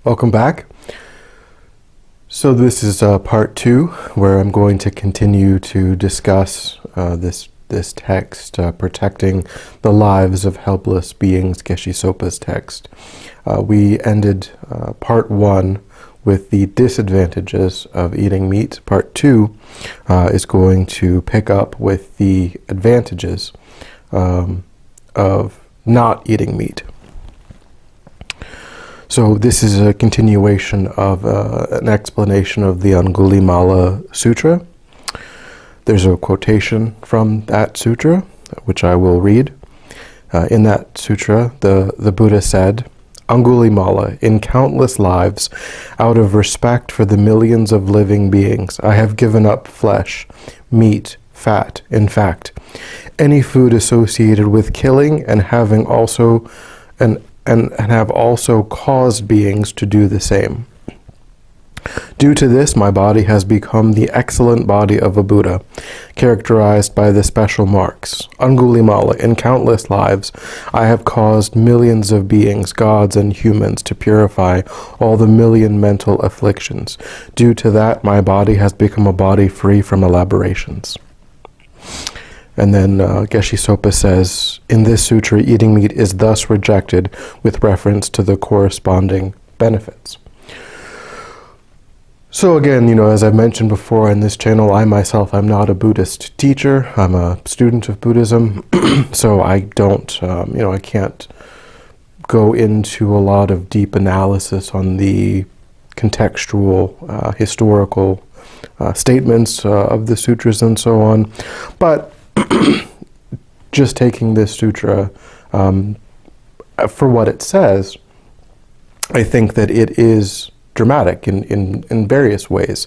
Welcome back. So this is part 2, where I'm going to continue to discuss this text, Protecting the Lives of Helpless Beings, Geshe Sopa's text. We ended part 1 with the disadvantages of eating meat. Part 2 is going to pick up with the advantages of not eating meat. So this is a continuation of an explanation of the Angulimala Sutra. There's a quotation from that sutra, which I will read. In that sutra, the Buddha said, "Angulimala, in countless lives, out of respect for the millions of living beings, I have given up flesh, meat, fat, in fact, any food associated with killing and having also and have also caused beings to do the same. Due to this, my body has become the excellent body of a Buddha, characterized by the special marks. Angulimala, in countless lives, I have caused millions of beings, gods and humans, to purify all the million mental afflictions. Due to that, my body has become a body free from elaborations." And then Geshe Sopa says, in this sutra, eating meat is thus rejected with reference to the corresponding benefits. So again, as I've mentioned before in this channel, I myself am not a Buddhist teacher. I'm a student of Buddhism, so I don't, I can't go into a lot of deep analysis on the contextual, historical statements of the sutras and so on. But just taking this sutra for what it says, I think that it is dramatic in various ways.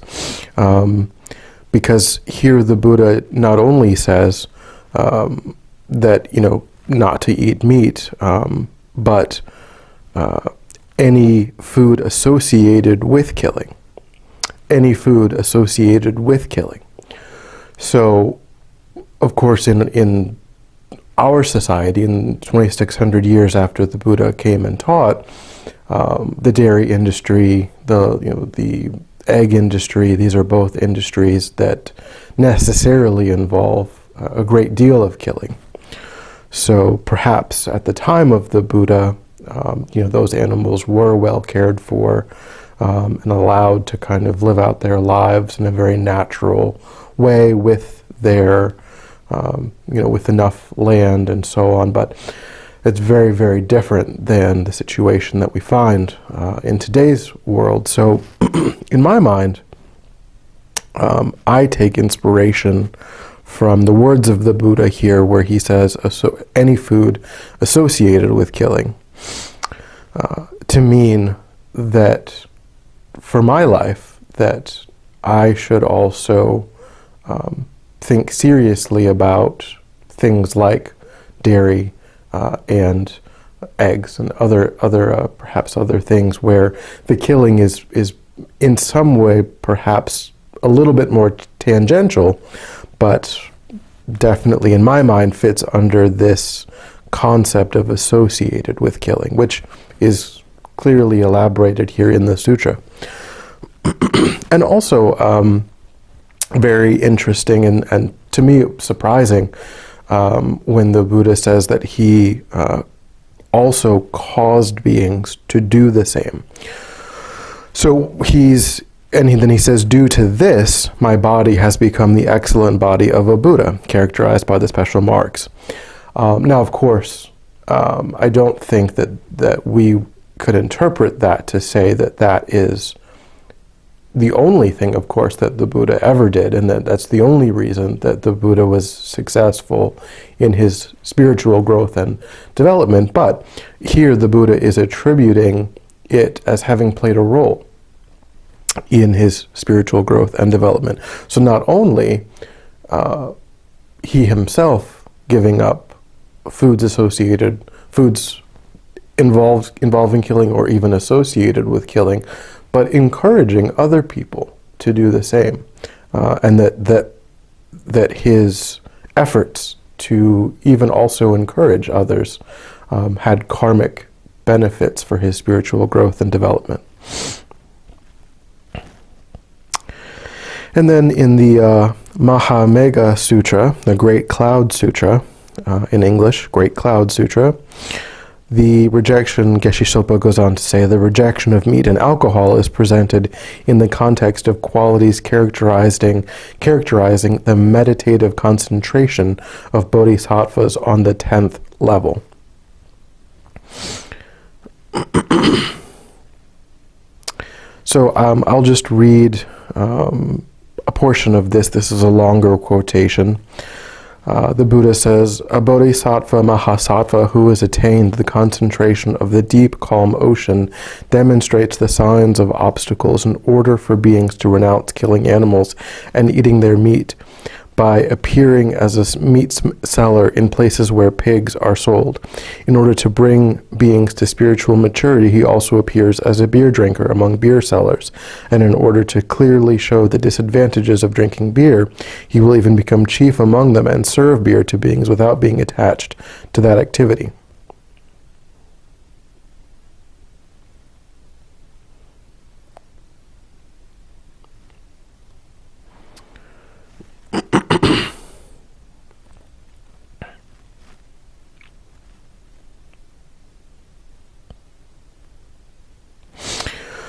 Because here the Buddha not only says that, not to eat meat, but any food associated with killing. Any food associated with killing. So, of course, in our society, in 2,600 years after the Buddha came and taught, the dairy industry, the egg industry, these are both industries that necessarily involve a great deal of killing. So perhaps at the time of the Buddha, those animals were well cared for and allowed to kind of live out their lives in a very natural way with their with enough land and so on, but it's very, very different than the situation that we find in today's world. So in my mind, I take inspiration from the words of the Buddha here, where he says, any food associated with killing, to mean that for my life, that I should also think seriously about things like dairy and eggs and other perhaps other things where the killing is in some way perhaps a little bit more tangential, but definitely in my mind fits under this concept of associated with killing, which is clearly elaborated here in the sutra. And also very interesting and to me surprising when the Buddha says that he also caused beings to do the same. So then he says, due to this, my body has become the excellent body of a Buddha, characterized by the special marks. Now, of course, I don't think that we could interpret that to say that that is the only thing, of course, that the Buddha ever did, and that's the only reason that the Buddha was successful in his spiritual growth and development. But here the Buddha is attributing it as having played a role in his spiritual growth and development. So not only he himself giving up foods involving killing or even associated with killing, but encouraging other people to do the same, and that his efforts to even also encourage others had karmic benefits for his spiritual growth and development. And then in the Mahamegha Sutra, the Great Cloud Sutra, in English, Great Cloud Sutra, the rejection, Geshe Sopa goes on to say, the rejection of meat and alcohol is presented in the context of qualities characterizing the meditative concentration of bodhisattvas on the 10th level. So I'll just read a portion of this. This is a longer quotation. The Buddha says, a bodhisattva mahasattva who has attained the concentration of the deep, calm ocean demonstrates the signs of obstacles in order for beings to renounce killing animals and eating their meat by appearing as a meat seller in places where pigs are sold. In order to bring beings to spiritual maturity, he also appears as a beer drinker among beer sellers. And in order to clearly show the disadvantages of drinking beer, he will even become chief among them and serve beer to beings without being attached to that activity.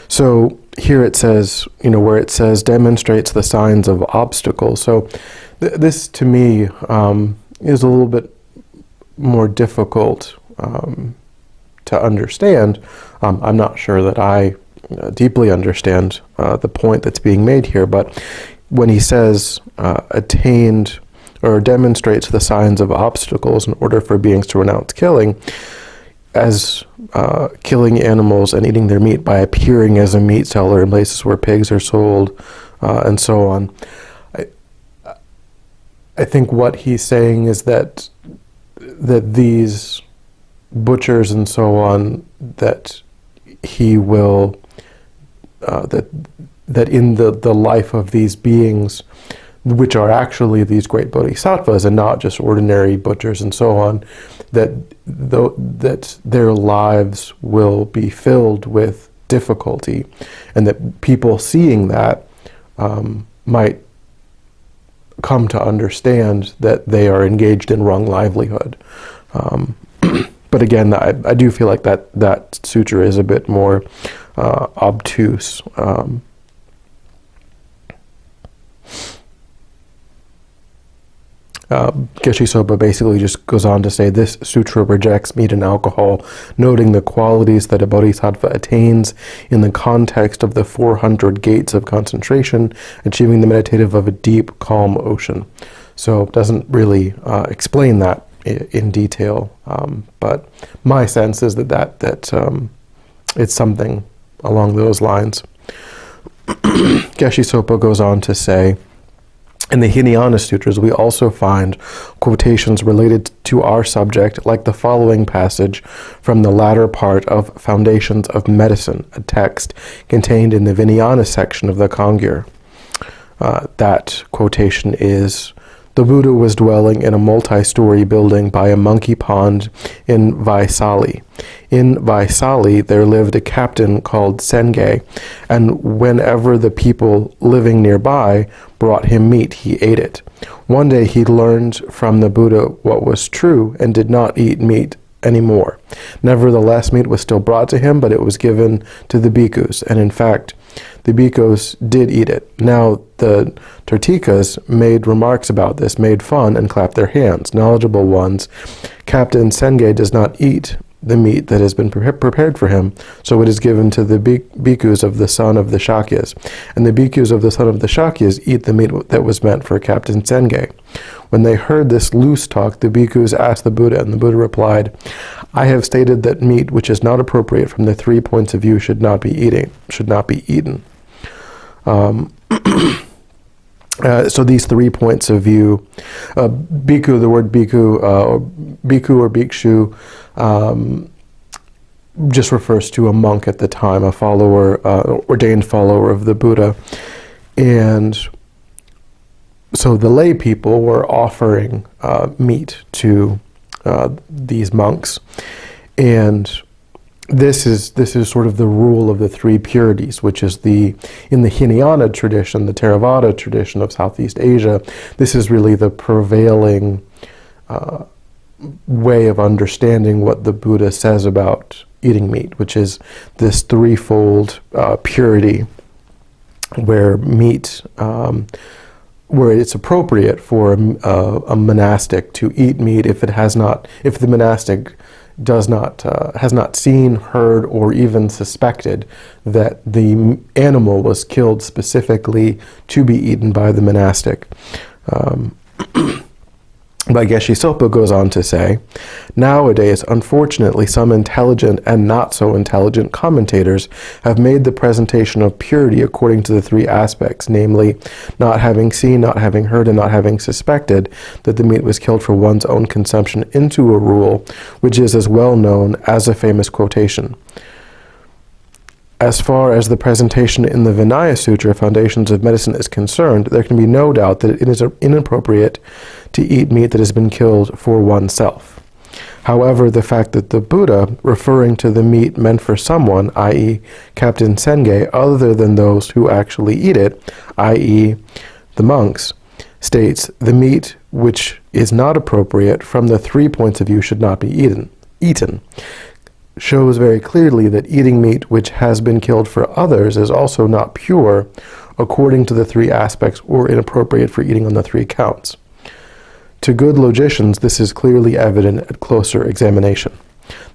So here it says, where it says demonstrates the signs of obstacles. So this to me is a little bit more difficult to understand. I'm not sure that I deeply understand the point that's being made here, but when he says attained or demonstrates the signs of obstacles in order for beings to renounce killing, as killing animals and eating their meat by appearing as a meat seller in places where pigs are sold, and so on. I think what he's saying is that these butchers and so on, that he will, that in the life of these beings, which are actually these great bodhisattvas and not just ordinary butchers and so on, that their lives will be filled with difficulty, and that people seeing that might come to understand that they are engaged in wrong livelihood. But again, I do feel like that sutra is a bit more obtuse. Geshe Sopa basically just goes on to say, this sutra rejects meat and alcohol, noting the qualities that a bodhisattva attains in the context of the 400 gates of concentration, achieving the meditative of a deep, calm ocean. So it doesn't really explain that in detail, but my sense is that it's something along those lines. Geshe Sopa goes on to say, in the Hinayana Sutras, we also find quotations related to our subject, like the following passage from the latter part of Foundations of Medicine, a text contained in the Vinayana section of the Kangyur. That quotation is, the Buddha was dwelling in a multi-story building by a monkey pond in Vaisali. In Vaisali, there lived a captain called Senge, and whenever the people living nearby brought him meat, he ate it. One day he learned from the Buddha what was true and did not eat meat anymore. Nevertheless, meat was still brought to him, but it was given to the bhikkhus, and in fact, the bhikkhus did eat it. Now, the Tirthikas made remarks about this, made fun, and clapped their hands. Knowledgeable ones, Captain Senge does not eat the meat that has been prepared for him, so it is given to the bhikkhus of the son of the Shakyas. And the bhikkhus of the son of the Shakyas eat the meat that was meant for Captain Senge. When they heard this loose talk, the bhikkhus asked the Buddha, and the Buddha replied, I have stated that meat which is not appropriate from the 3 points of view should not be eaten. So these 3 points of view, bhikkhu, the word bhikkhu, or bhikshu, just refers to a monk at the time, a follower, ordained follower of the Buddha. And so the lay people were offering meat to these monks, and this is sort of the rule of the three purities, which is in the Hinayana tradition, the Theravada tradition of Southeast Asia. This is really the prevailing way of understanding what the Buddha says about eating meat, which is this threefold purity, where meat, where it's appropriate for a monastic to eat meat if the monastic has not seen, heard, or even suspected that the animal was killed specifically to be eaten by the monastic. But Geshe Sopa goes on to say, nowadays, unfortunately, some intelligent and not so intelligent commentators have made the presentation of purity according to the three aspects, namely, not having seen, not having heard, and not having suspected that the meat was killed for one's own consumption into a rule which is as well known as a famous quotation. As far as the presentation in the Vinaya Sutra, Foundations of Medicine, is concerned, there can be no doubt that it is inappropriate to eat meat that has been killed for oneself. However, the fact that the Buddha, referring to the meat meant for someone, i.e. Captain Senge, other than those who actually eat it, i.e. the monks, states the meat which is not appropriate from the 3 points of view should not be eaten, shows very clearly that eating meat which has been killed for others is also not pure according to the 3 aspects, or inappropriate for eating on the 3 counts. To good logicians, this is clearly evident at closer examination.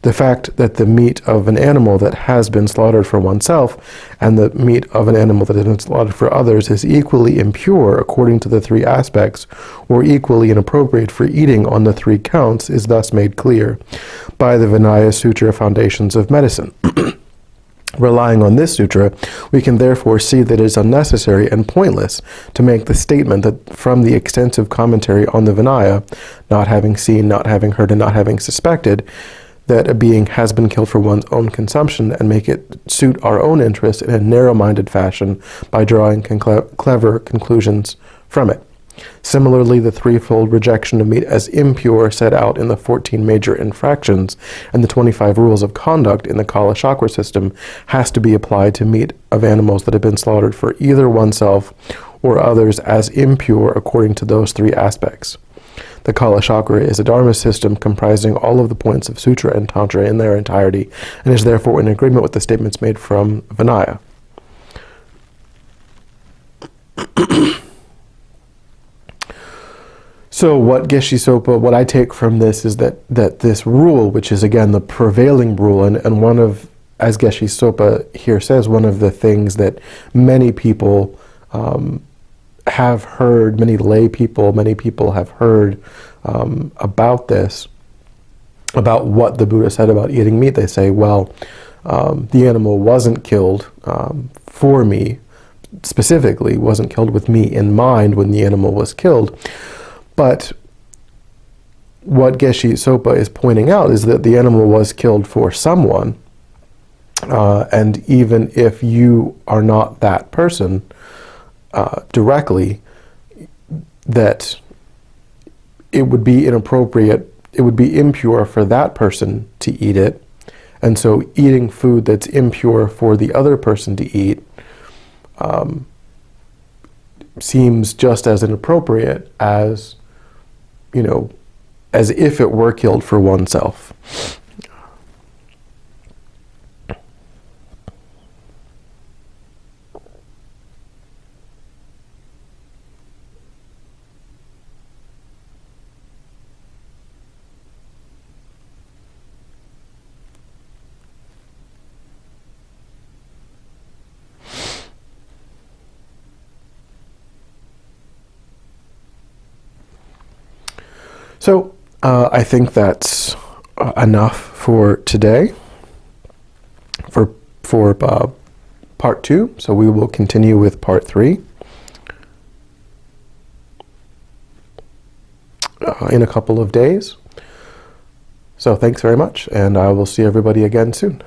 The fact that the meat of an animal that has been slaughtered for oneself and the meat of an animal that has been slaughtered for others is equally impure according to the 3 aspects, or equally inappropriate for eating on the 3 counts, is thus made clear by the Vinaya Sutra, Foundations of Medicine. Relying on this sutra, we can therefore see that it is unnecessary and pointless to make the statement that from the extensive commentary on the Vinaya, not having seen, not having heard, and not having suspected, that a being has been killed for one's own consumption, and make it suit our own interest in a narrow-minded fashion by drawing clever conclusions from it. Similarly, the threefold rejection of meat as impure set out in the 14 major infractions and the 25 rules of conduct in the Kala Chakra system has to be applied to meat of animals that have been slaughtered for either oneself or others as impure according to those 3 aspects. The Kala Chakra is a Dharma system comprising all of the points of Sutra and Tantra in their entirety, and is therefore in agreement with the statements made from Vinaya. So what Geshe Sopa, what I take from this is that this rule, which is again the prevailing rule, and one of, as Geshe Sopa here says, one of the things that many people have heard, many lay people, many people have heard about this, about what the Buddha said about eating meat. They say, well, the animal wasn't killed for me, specifically, wasn't killed with me in mind when the animal was killed. But what Geshe Sopa is pointing out is that the animal was killed for someone, and even if you are not that person directly, that it would be inappropriate, it would be impure for that person to eat it, and so eating food that's impure for the other person to eat seems just as inappropriate as, you know, as if it were killed for oneself. So I think that's enough for today, for part 2. So we will continue with part 3 in a couple of days. So thanks very much, and I will see everybody again soon.